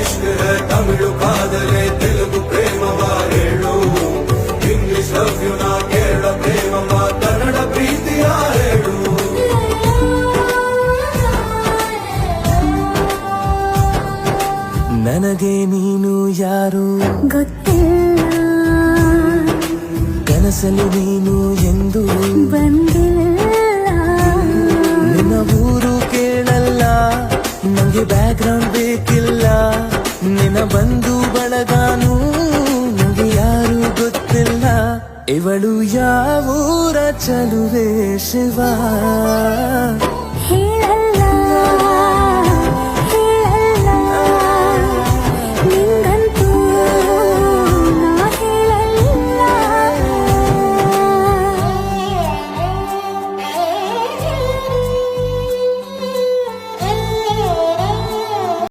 ಇಷ್ಕ ತಮಿಳು ಕಾದಲೆ ತೆಲುಗು ಪ್ರೇಮವ ಹೇಳು English love you ನಾ ಕೇರಳ ಪ್ರೇಮವ ಕನ್ನಡ ಪ್ರೀತಿಯ ಹೇಳು ನನಗೆ ನೀನು ಯಾರು ಗೊತ್ತಿಲ್ಲ, ಕನಸಲು ನೀನು ಎಂದು ಬಂದಿಲ್ಲ. ನಿನ್ನ ಊರು ಕೇಳಲ್ಲ, ನಂಗೆ ಬ್ಯಾಕ್ ಗ್ರೌಂಡ್ ಬೇಕಿಲ್ಲ. ನಿನ್ನ ಬಂಧು ಬಳಗಾನು ನಂಗೆ ಯಾರು ಗೊತ್ತಿಲ್ಲ. ಇವಳು ಯಾವೂರ ಚಲುವೆ ಶಿವ.